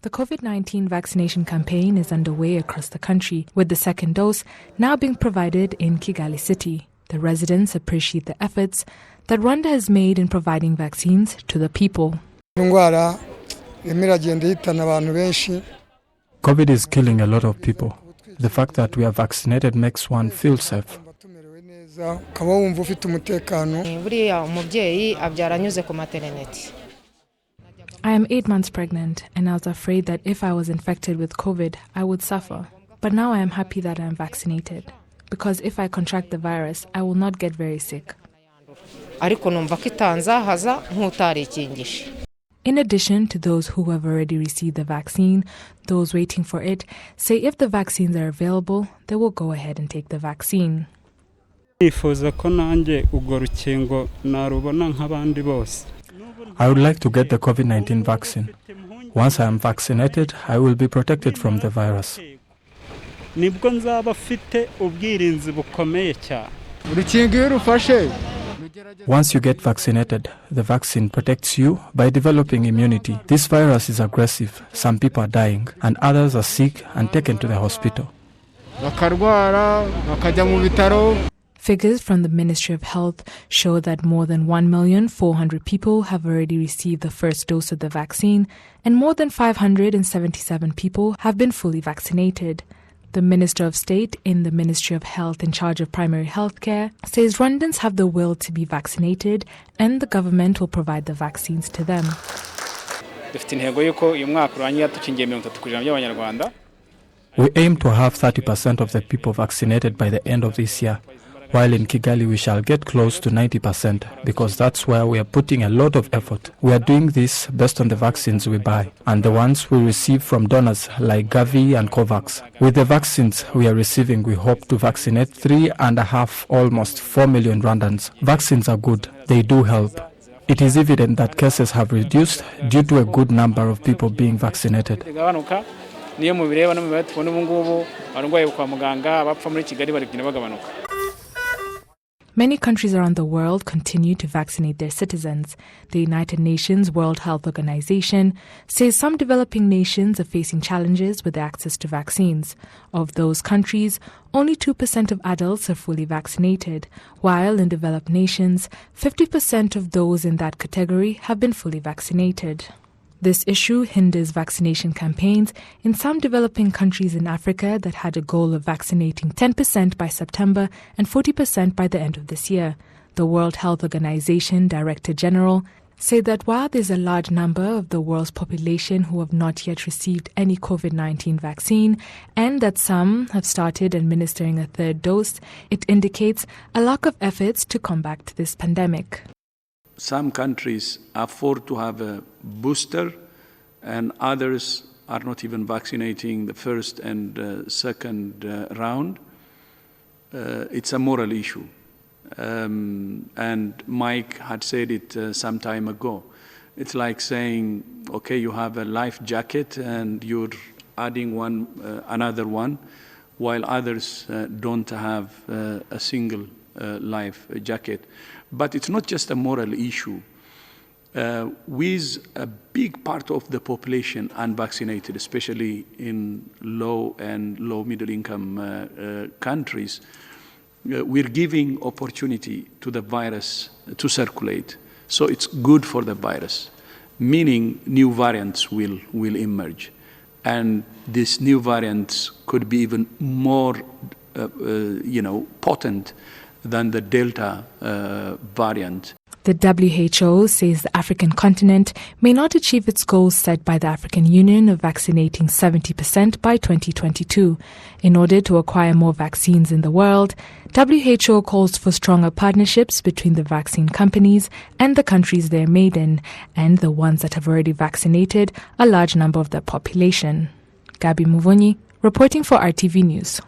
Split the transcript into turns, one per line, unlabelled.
The COVID-19 vaccination campaign is underway across the country, with the second dose now being provided in Kigali City. The residents appreciate the efforts that Rwanda has made in providing vaccines to the people.
COVID
is killing a lot of people. The fact that we are vaccinated makes one feel safe.
I am 8 months pregnant, and I was afraid that if I was infected with COVID, I would suffer. But now I am happy that I am vaccinated, because if I contract the virus, I will not get very sick. In addition to those who have already received the vaccine, those waiting for it say if the vaccines are available, they will go ahead and take the vaccine.
I would like to get the COVID-19 vaccine. Once I am vaccinated, I will be protected from the virus. Once you get vaccinated, the vaccine protects you by developing immunity. This virus is aggressive. Some people are dying, and others are sick and taken to the hospital.
Figures from the Ministry of Health show that more than 1,400,000 people have already received the first dose of the vaccine, and more than 577 people have been fully vaccinated. The Minister of State in the Ministry of Health in charge of primary health care says Rwandans have the will to be vaccinated, and the government will provide the vaccines to them.
We aim to have 30% of the people vaccinated by the end of this year, while in Kigali we shall get close to 90% because that's where we are putting a lot of effort. We are doing this based on the vaccines we buy and the ones we receive from donors like Gavi and COVAX. With the vaccines we are receiving, we hope to vaccinate 3.5, almost 4 million Rwandans. Vaccines are good. They do help. It is evident that cases have reduced due to a good number of people being vaccinated.
Many countries around the world continue to vaccinate their citizens. The United Nations World Health Organization says some developing nations are facing challenges with access to vaccines. Of those countries, only 2% of adults are fully vaccinated, while in developed nations, 50% of those in that category have been fully vaccinated. This issue hinders vaccination campaigns in some developing countries in Africa that had a goal of vaccinating 10% by September and 40% by the end of this year. The World Health Organization Director General said that while there's a large number of the world's population who have not yet received any COVID-19 vaccine and that some have started administering a third dose, it indicates a lack of efforts to combat this pandemic.
Some countries afford to have a booster and others are not even vaccinating the first and second round. It's a moral issue. And Mike had said it some time ago. It's like saying, okay, you have a life jacket and you're adding another one, while others don't have a single life jacket. But it's not just a moral issue. With a big part of the population unvaccinated, especially in low and low-middle income countries, we're giving opportunity to the virus to circulate. So it's good for the virus, meaning new variants will emerge. And these new variants could be even more potent than the Delta variant.
The WHO says the African continent may not achieve its goals set by the African Union of vaccinating 70% by 2022. In order to acquire more vaccines in the world, WHO calls for stronger partnerships between the vaccine companies and the countries they're made in, and the ones that have already vaccinated a large number of their population. Gabi Muvunyi, reporting for RTV News.